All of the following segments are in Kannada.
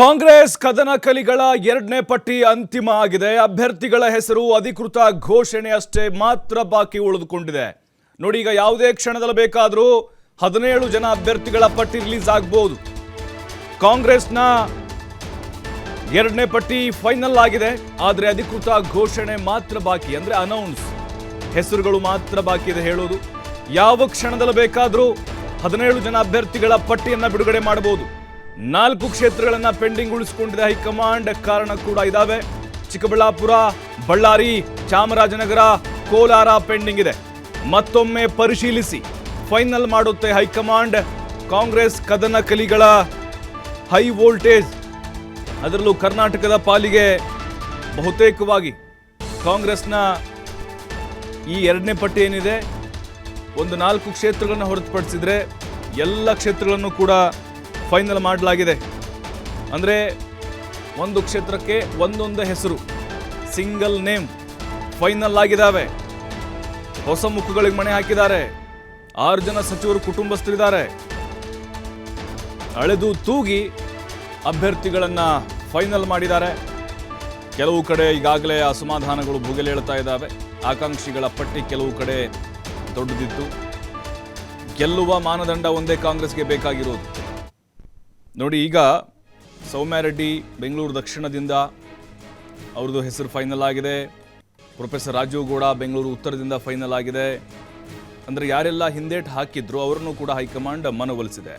ಕಾಂಗ್ರೆಸ್ ಕದನ ಕಲಿಗಳ ಎರಡನೇ ಪಟ್ಟಿ ಅಂತಿಮ ಆಗಿದೆ. ಅಭ್ಯರ್ಥಿಗಳ ಹೆಸರು ಅಧಿಕೃತ ಘೋಷಣೆಯಷ್ಟೇ ಮಾತ್ರ ಬಾಕಿ ಉಳಿದುಕೊಂಡಿದೆ. ನೋಡಿ, ಈಗ ಯಾವುದೇ ಕ್ಷಣದಲ್ಲಿ ಬೇಕಾದರೂ 17 ಜನ ಅಭ್ಯರ್ಥಿಗಳ ಪಟ್ಟಿ ರಿಲೀಸ್ ಆಗಬಹುದು. ಕಾಂಗ್ರೆಸ್ನ ಎರಡನೇ ಪಟ್ಟಿ ಫೈನಲ್ ಆಗಿದೆ, ಆದರೆ ಅಧಿಕೃತ ಘೋಷಣೆ ಮಾತ್ರ ಬಾಕಿ, ಅಂದ್ರೆ ಅನೌನ್ಸ್ ಹೆಸರುಗಳು ಮಾತ್ರ ಬಾಕಿ ಇದೆ ಹೇಳೋದು. ಯಾವ ಕ್ಷಣದಲ್ಲಿ ಬೇಕಾದರೂ 17 ಜನ ಅಭ್ಯರ್ಥಿಗಳ ಪಟ್ಟಿಯನ್ನು ಬಿಡುಗಡೆ ಮಾಡಬಹುದು. 4 ಕ್ಷೇತ್ರಗಳನ್ನ ಪೆಂಡಿಂಗ್ ಉಳಿಸಿಕೊಂಡಿದೆ ಹೈಕಮಾಂಡ್. ಕಾರಣ ಕೂಡ ಇದಾವೆ. ಚಿಕ್ಕಬಳ್ಳಾಪುರ, ಬಳ್ಳಾರಿ, ಚಾಮರಾಜನಗರ, ಕೋಲಾರ ಪೆಂಡಿಂಗ್ ಇದೆ. ಮತ್ತೊಮ್ಮೆ ಪರಿಶೀಲಿಸಿ ಫೈನಲ್ ಮಾಡುತ್ತೆ ಹೈಕಮಾಂಡ್. ಕಾಂಗ್ರೆಸ್ ಕದನ ಕಲಿಗಳ ಹೈ ವೋಲ್ಟೇಜ್, ಅದರಲ್ಲೂ ಕರ್ನಾಟಕದ ಪಾಲಿಗೆ ಬಹುತೇಕವಾಗಿ ಕಾಂಗ್ರೆಸ್ನ ಈ ಎರಡನೇ ಪಟ್ಟಿ ಏನಿದೆ, ಒಂದು 4 ಕ್ಷೇತ್ರಗಳನ್ನು ಹೊರತುಪಡಿಸಿದ್ರೆ ಎಲ್ಲ ಕ್ಷೇತ್ರಗಳನ್ನು ಕೂಡ ಫೈನಲ್ ಮಾಡಲಾಗಿದೆ. ಅಂದರೆ ಒಂದು ಕ್ಷೇತ್ರಕ್ಕೆ ಒಂದೊಂದು ಹೆಸರು, ಸಿಂಗಲ್ ನೇಮ್ ಫೈನಲ್ ಆಗಿದ್ದಾವೆ. ಹೊಸ ಮುಖಗಳಿಗೆ ಮಣೆ ಹಾಕಿದ್ದಾರೆ. 6 ಜನ ಸಚಿವರು ಕುಟುಂಬಸ್ಥರಿದ್ದಾರೆ. ಅಳೆದು ತೂಗಿ ಅಭ್ಯರ್ಥಿಗಳನ್ನ ಫೈನಲ್ ಮಾಡಿದ್ದಾರೆ. ಕೆಲವು ಕಡೆ ಈಗಾಗಲೇ ಅಸಮಾಧಾನಗಳು ಭುಗಿಲೇಳ್ತಾ ಇದ್ದಾವೆ. ಆಕಾಂಕ್ಷಿಗಳ ಪಟ್ಟಿ ಕೆಲವು ಕಡೆ ದೊಡ್ಡದಿತ್ತು. ಗೆಲ್ಲುವ ಮಾನದಂಡ ಒಂದೇ ಕಾಂಗ್ರೆಸ್ಗೆ ಬೇಕಾಗಿರೋದು. ನೋಡಿ, ಈಗ ಸೌಮ್ಯ ರೆಡ್ಡಿ ಬೆಂಗಳೂರು ದಕ್ಷಿಣದಿಂದ ಅವ್ರದ್ದು ಹೆಸರು ಫೈನಲ್ ಆಗಿದೆ. ಪ್ರೊಫೆಸರ್ ರಾಜೀವ್ ಗೌಡ ಬೆಂಗಳೂರು ಉತ್ತರದಿಂದ ಫೈನಲ್ ಆಗಿದೆ. ಅಂದರೆ ಯಾರೆಲ್ಲ ಹಿಂದೇಟು ಹಾಕಿದ್ರು ಅವರನ್ನು ಕೂಡ ಹೈಕಮಾಂಡ್ ಮನವೊಲಿಸಿದೆ.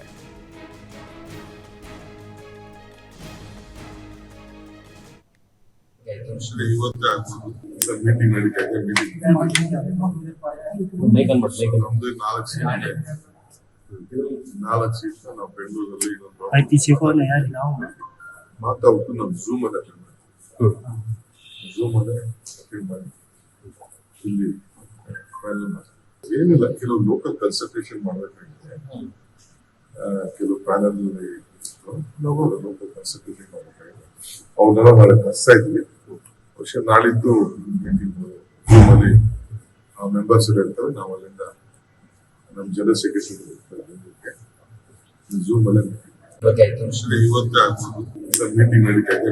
ನಾಲ್ಕು ಸೀಟ್ ನಾವು ಬೆಂಗಳೂರಲ್ಲಿ ಮಾತಾಡ್ತು. ನಮ್ಮ ಝೂಮ್ ಅಲ್ಲೇ ಮಾಡಿ ಇಲ್ಲಿ ಏನಿಲ್ಲ, ಕೆಲವು ಲೋಕಲ್ ಕನ್ಸಲ್ಟೇಷನ್ ಮಾಡಬೇಕಾಗಿದೆ. ಕೆಲವು ಪ್ಯಾನಲ್ ಲೋಕಲ್ ಕನ್ಸಲ್ಟೇಷನ್ ಮಾಡಬೇಕಾಗಿದೆ. ಅವನ್ನೆಲ್ಲ ನಾಳೆ ಕಳಿಸ್ತಾ ಇದ್ವಿ. ಬಹುಶಃ ನಾಳಿದ್ದು ಮೀಟಿಂಗ್ ಝೂಮ್ ಅಲ್ಲಿ ಮೆಂಬರ್ಸ್ ಹೇಳ್ತಾರೆ. ನಾವು ಅಲ್ಲಿಂದ ನಮ್ಮ ಜನರಲ್ ಸೆಕ್ರೆಟರಿ ಝೂಮ್ ಅಲ್ಲೇ ಇವತ್ತೇ ಆಗ್ಬೋದು. ಮೀಟಿಂಗ್ ನಡೀತಾ ಇದೆ.